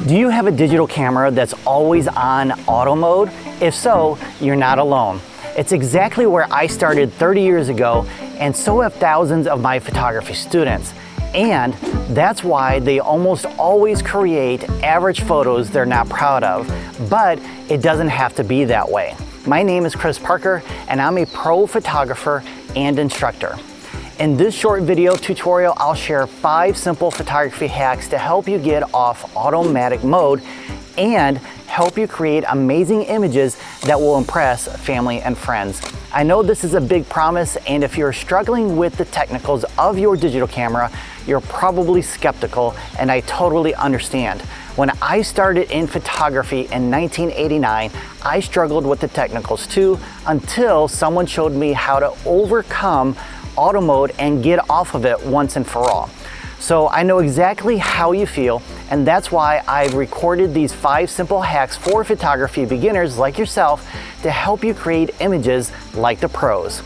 Do you have a digital camera that's always on auto mode? If so, you're not alone. It's exactly where I started 30 years ago, and so have thousands of my photography students. And that's why they almost always create average photos they're not proud of. But it doesn't have to be that way. My name is Chris Parker, and I'm a pro photographer and instructor. In this short video tutorial, I'll share 5 simple photography hacks to help you get off automatic mode and help you create amazing images that will impress family and friends. I know this is a big promise, and if you're struggling with the technicals of your digital camera, you're probably skeptical, and I totally understand. When I started in photography in 1989, I struggled with the technicals too, until someone showed me how to overcome auto mode and get off of it once and for all. So I know exactly how you feel, and that's why I've recorded these 5 simple hacks for photography beginners like yourself to help you create images like the pros.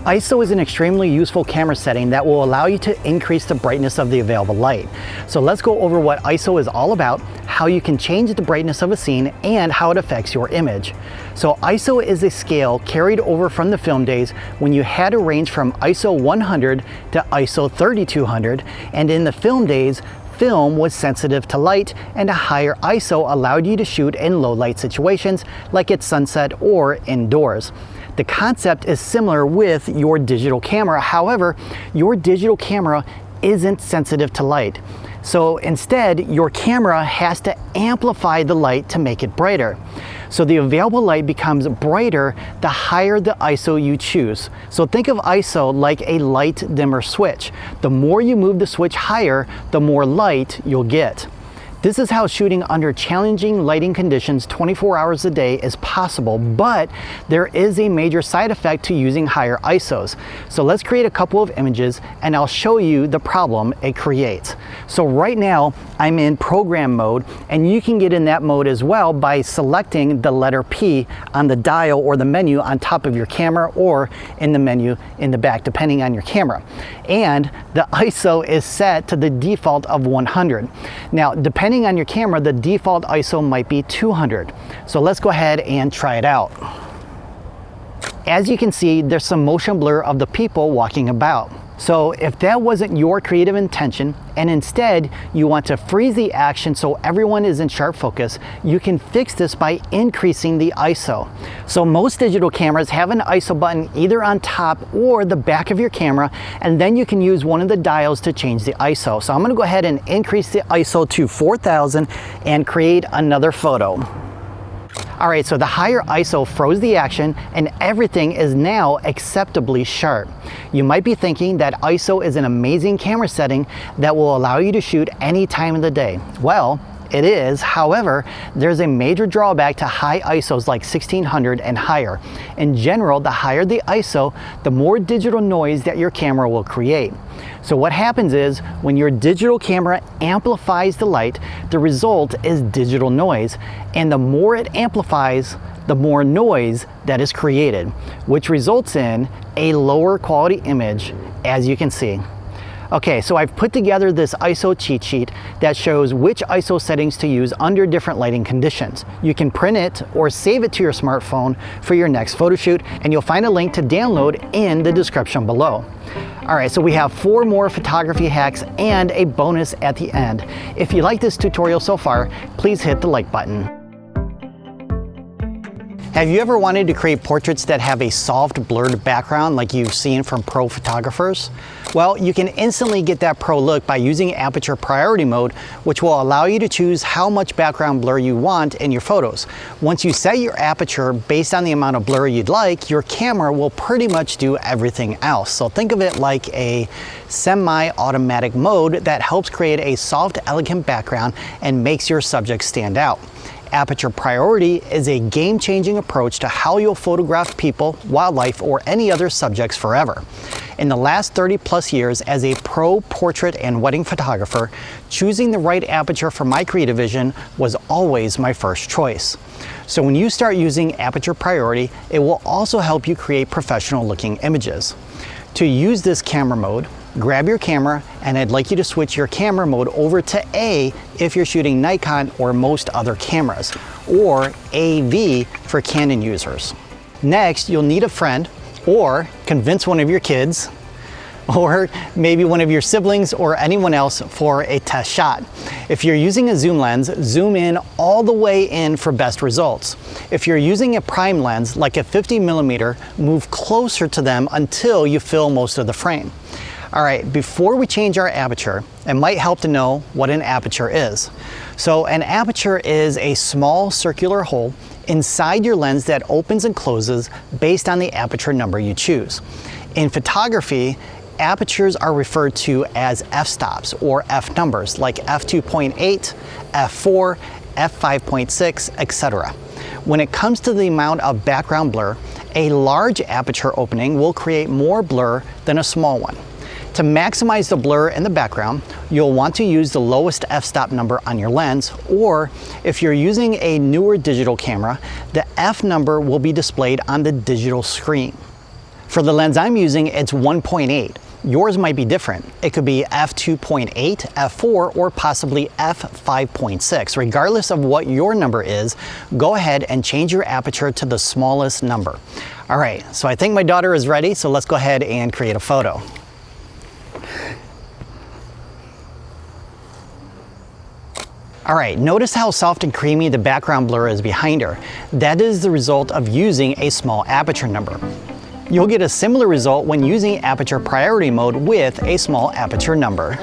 ISO is an extremely useful camera setting that will allow you to increase the brightness of the available light. So let's go over what ISO is all about, how you can change the brightness of a scene, and how it affects your image. So ISO is a scale carried over from the film days when you had a range from ISO 100 to ISO 3200, and in the film days, film was sensitive to light, and a higher ISO allowed you to shoot in low light situations like at sunset or indoors. The concept is similar with your digital camera. However, your digital camera isn't sensitive to light. So instead, your camera has to amplify the light to make it brighter. So the available light becomes brighter the higher the ISO you choose. So think of ISO like a light dimmer switch. The more you move the switch higher, the more light you'll get. This is how shooting under challenging lighting conditions 24 hours a day is possible, but there is a major side effect to using higher ISOs. So let's create a couple of images and I'll show you the problem it creates. So right now I'm in program mode, and you can get in that mode as well by selecting the letter P on the dial or the menu on top of your camera, or in the menu in the back depending on your camera. And the ISO is set to the default of 100. Now depending on your camera, the default ISO might be 200. So let's go ahead and try it out. As you can see, there's some motion blur of the people walking about. So if that wasn't your creative intention, and instead you want to freeze the action so everyone is in sharp focus, you can fix this by increasing the ISO. So most digital cameras have an ISO button either on top or the back of your camera, and then you can use one of the dials to change the ISO. So I'm going to go ahead and increase the ISO to 4000 and create another photo. Alright, so the higher ISO froze the action and everything is now acceptably sharp. You might be thinking that ISO is an amazing camera setting that will allow you to shoot any time of the day. Well, it is. However, there's a major drawback to high ISOs like 1600 and higher. In general, the higher the ISO, the more digital noise that your camera will create. So what happens is, when your digital camera amplifies the light, the result is digital noise. And the more it amplifies, the more noise that is created, which results in a lower quality image, as you can see. Okay, so I've put together this ISO cheat sheet that shows which ISO settings to use under different lighting conditions. You can print it or save it to your smartphone for your next photo shoot, and you'll find a link to download in the description below. Alright, so we have 4 more photography hacks and a bonus at the end. If you like this tutorial so far, please hit the like button. Have you ever wanted to create portraits that have a soft, blurred background like you've seen from pro photographers? Well, you can instantly get that pro look by using Aperture Priority mode, which will allow you to choose how much background blur you want in your photos. Once you set your aperture based on the amount of blur you'd like, your camera will pretty much do everything else. So think of it like a semi-automatic mode that helps create a soft, elegant background and makes your subject stand out. Aperture Priority is a game-changing approach to how you'll photograph people, wildlife, or any other subjects forever. In the last 30+ years as a pro portrait and wedding photographer, choosing the right aperture for my creative vision was always my first choice. So when you start using Aperture Priority, it will also help you create professional-looking images. To use this camera mode, grab your camera, and I'd like you to switch your camera mode over to A if you're shooting Nikon or most other cameras, or AV for Canon users. Next, you'll need a friend, or convince one of your kids, or maybe one of your siblings or anyone else for a test shot. If you're using a zoom lens, zoom in all the way in for best results. If you're using a prime lens, like a 50mm, move closer to them until you fill most of the frame. All right, before we change our aperture, it might help to know what an aperture is. So an aperture is a small circular hole inside your lens that opens and closes based on the aperture number you choose. In photography, apertures are referred to as f-stops or f-numbers, like f2.8, f4, f5.6, etc. When it comes to the amount of background blur, a large aperture opening will create more blur than a small one. To maximize the blur in the background, you'll want to use the lowest f-stop number on your lens, or if you're using a newer digital camera, the f number will be displayed on the digital screen. For the lens I'm using, it's 1.8. Yours might be different. It could be f2.8, f4, or possibly f5.6. Regardless of what your number is, go ahead and change your aperture to the smallest number. All right, so I think my daughter is ready, so let's go ahead and create a photo. All right, notice how soft and creamy the background blur is behind her. That is the result of using a small aperture number. You'll get a similar result when using Aperture Priority mode with a small aperture number.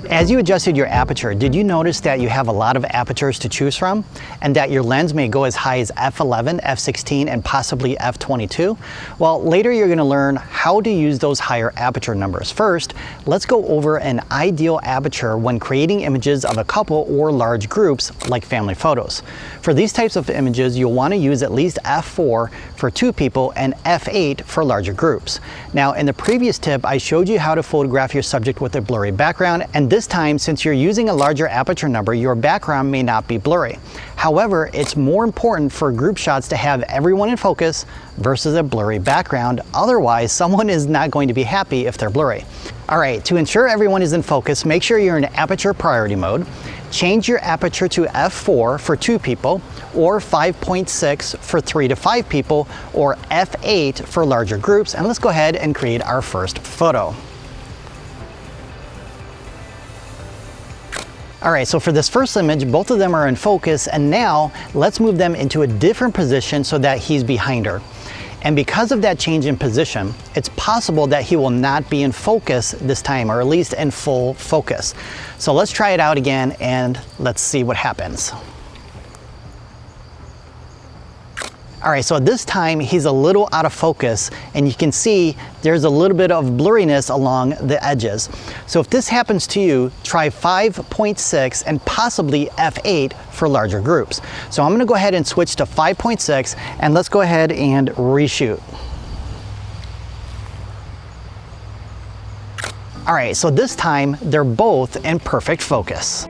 As you adjusted your aperture, did you notice that you have a lot of apertures to choose from, and that your lens may go as high as f11, f16, and possibly f22? Well, later you're going to learn how to use those higher aperture numbers. First, let's go over an ideal aperture when creating images of a couple or large groups like family photos. For these types of images, you'll want to use at least f4 for 2 people and f8 for larger groups. Now, in the previous tip, I showed you how to photograph your subject with a blurry background, and this time, since you're using a larger aperture number, your background may not be blurry. However, it's more important for group shots to have everyone in focus versus a blurry background. Otherwise, someone is not going to be happy if they're blurry. All right, to ensure everyone is in focus, make sure you're in Aperture Priority mode. Change your aperture to f4 for 2 people, or 5.6 for 3 to 5 people, or f8 for larger groups. And let's go ahead and create our first photo. All right, so for this first image, both of them are in focus, and now let's move them into a different position so that he's behind her. And because of that change in position, it's possible that he will not be in focus this time, or at least in full focus. So let's try it out again and let's see what happens. All right, so this time he's a little out of focus, and you can see there's a little bit of blurriness along the edges. So if this happens to you, try 5.6 and possibly f8 for larger groups. So I'm gonna go ahead and switch to 5.6, and let's go ahead and reshoot. All right, so this time they're both in perfect focus.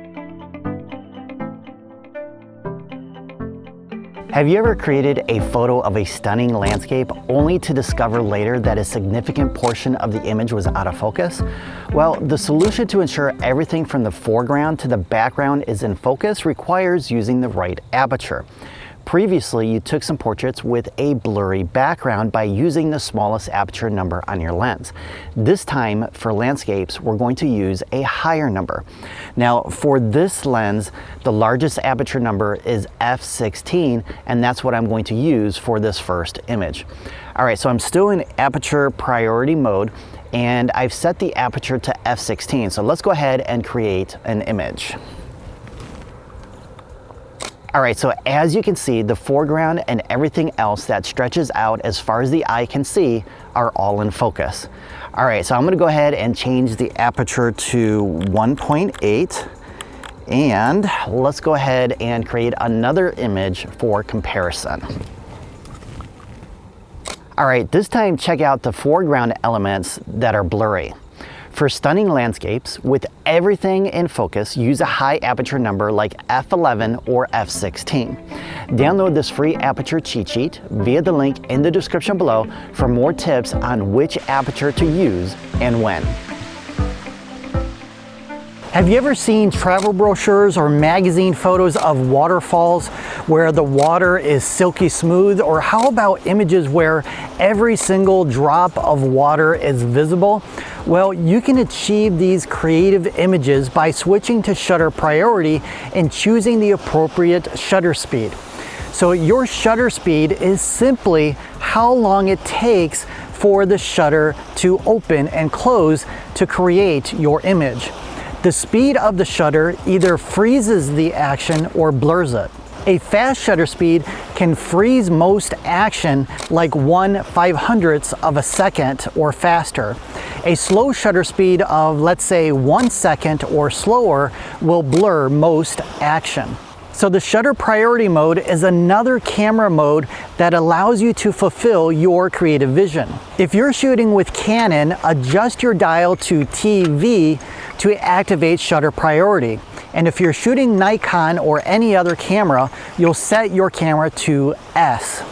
Have you ever created a photo of a stunning landscape only to discover later that a significant portion of the image was out of focus? Well, the solution to ensure everything from the foreground to the background is in focus requires using the right aperture. Previously, you took some portraits with a blurry background by using the smallest aperture number on your lens. This time, for landscapes, we're going to use a higher number. Now, for this lens, the largest aperture number is f16, and that's what I'm going to use for this first image. All right, so I'm still in Aperture Priority mode, and I've set the aperture to f16. So let's go ahead and create an image. All right, so as you can see, the foreground and everything else that stretches out as far as the eye can see are all in focus. All right, so I'm gonna go ahead and change the aperture to 1.8, and let's go ahead and create another image for comparison. All right, this time check out the foreground elements that are blurry. For stunning landscapes, with everything in focus, use a high aperture number like f11 or f16. Download this free aperture cheat sheet via the link in the description below for more tips on which aperture to use and when. Have you ever seen travel brochures or magazine photos of waterfalls where the water is silky smooth? Or how about images where every single drop of water is visible? Well, you can achieve these creative images by switching to shutter priority and choosing the appropriate shutter speed. So your shutter speed is simply how long it takes for the shutter to open and close to create your image. The speed of the shutter either freezes the action or blurs it. A fast shutter speed can freeze most action like 1/500th of a second or faster. A slow shutter speed of, let's say, 1 second or slower will blur most action. So the shutter priority mode is another camera mode that allows you to fulfill your creative vision. If you're shooting with Canon, adjust your dial to TV to activate shutter priority. And if you're shooting Nikon or any other camera, you'll set your camera to S.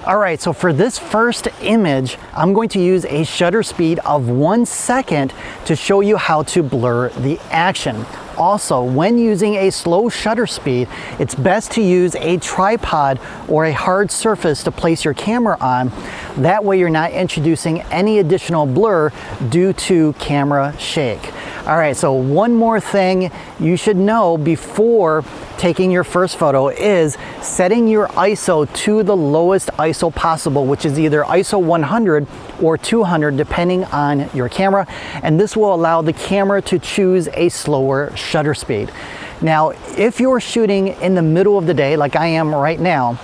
All right, so for this first image, I'm going to use a shutter speed of 1 second to show you how to blur the action. Also, when using a slow shutter speed, it's best to use a tripod or a hard surface to place your camera on. That way you're not introducing any additional blur due to camera shake. All right, so one more thing you should know before taking your first photo is setting your ISO to the lowest ISO possible, which is either ISO 100 or 200 depending on your camera, and this will allow the camera to choose a slower shutter speed. Now, if you're shooting in the middle of the day like I am right now,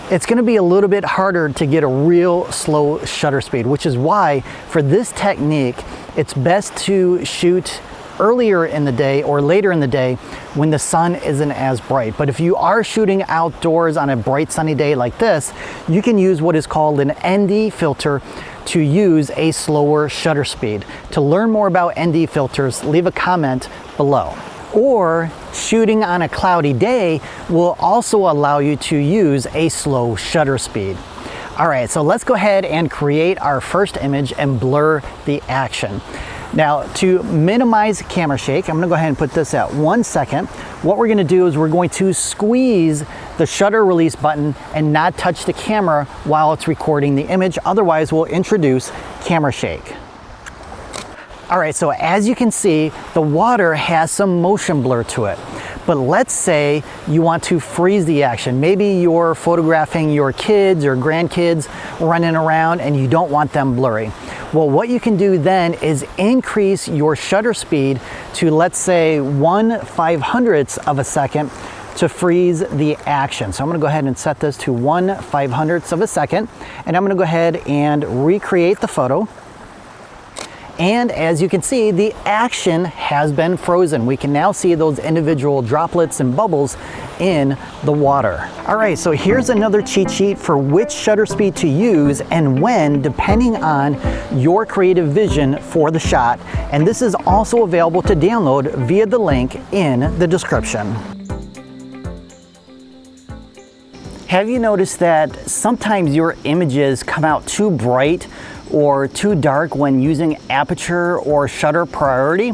it's going to be a little bit harder to get a real slow shutter speed, which is why for this technique it's best to shoot earlier in the day or later in the day when the sun isn't as bright. But if you are shooting outdoors on a bright sunny day like this, you can use what is called an ND filter to use a slower shutter speed. To learn more about ND filters, leave a comment below. Or shooting on a cloudy day will also allow you to use a slow shutter speed. All right, so let's go ahead and create our first image and blur the action. Now, to minimize camera shake, I'm gonna go ahead and put this at 1 second. What we're gonna do is we're going to squeeze the shutter release button and not touch the camera while it's recording the image. Otherwise, we'll introduce camera shake. All right, so as you can see, the water has some motion blur to it. But let's say you want to freeze the action. Maybe you're photographing your kids or grandkids running around and you don't want them blurry. Well, what you can do then is increase your shutter speed to, let's say, 1/500th of a second to freeze the action. So I'm gonna go ahead and set this to 1/500th of a second, and I'm gonna go ahead and recreate the photo. And as you can see, the action has been frozen. We can now see those individual droplets and bubbles in the water. All right, so here's another cheat sheet for which shutter speed to use and when, depending on your creative vision for the shot. And this is also available to download via the link in the description. Have you noticed that sometimes your images come out too bright or too dark when using aperture or shutter priority?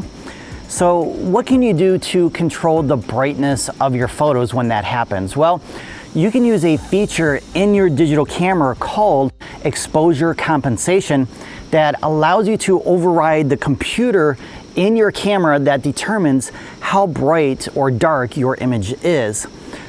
So what can you do to control the brightness of your photos when that happens? Well, you can use a feature in your digital camera called exposure compensation that allows you to override the computer in your camera that determines how bright or dark your image is.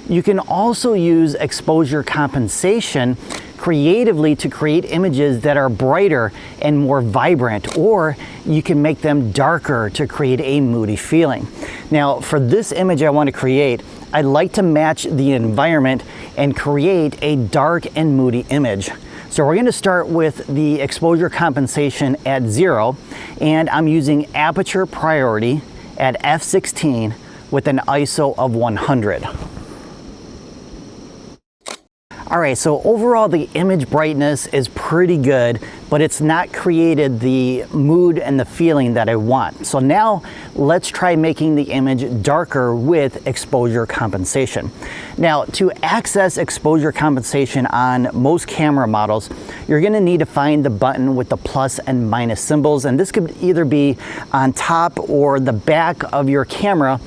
You can also use exposure compensation creatively to create images that are brighter and more vibrant, or you can make them darker to create a moody feeling. Now, for this image I want to create, I'd like to match the environment and create a dark and moody image. So we're going to start with the exposure compensation at 0, and I'm using aperture priority at f16 with an ISO of 100. All right, so overall the image brightness is pretty good, but it's not created the mood and the feeling that I want. So now let's try making the image darker with exposure compensation. Now, to access exposure compensation on most camera models, you're gonna need to find the button with the plus and minus symbols, and this could either be on top or the back of your camera,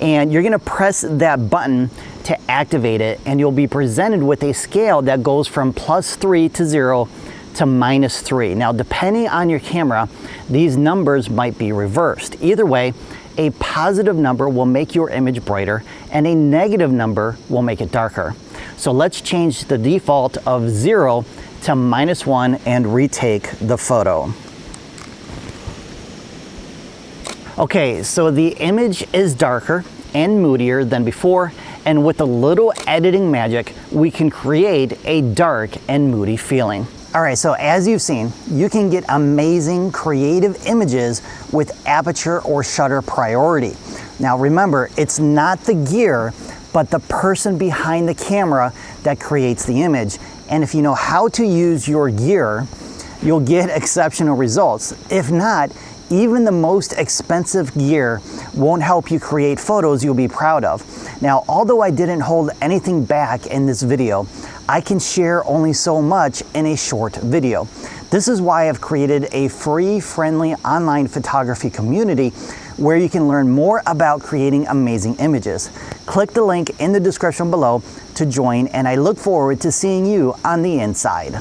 and you're gonna press that button to activate it, and you'll be presented with a scale that goes from +3 to 0 to -3. Now, depending on your camera, these numbers might be reversed. Either way, a positive number will make your image brighter and a negative number will make it darker. So let's change the default of 0 to -1 and retake the photo. Okay, so the image is darker and moodier than before, and with a little editing magic, we can create a dark and moody feeling. All right, so as you've seen, you can get amazing creative images with Aperture or Shutter Priority. Now remember, it's not the gear, but the person behind the camera that creates the image. And if you know how to use your gear, you'll get exceptional results. If not, even the most expensive gear won't help you create photos you'll be proud of. Now, although I didn't hold anything back in this video, I can share only so much in a short video. This is why I've created a free, friendly online photography community where you can learn more about creating amazing images. Click the link in the description below to join, and I look forward to seeing you on the inside.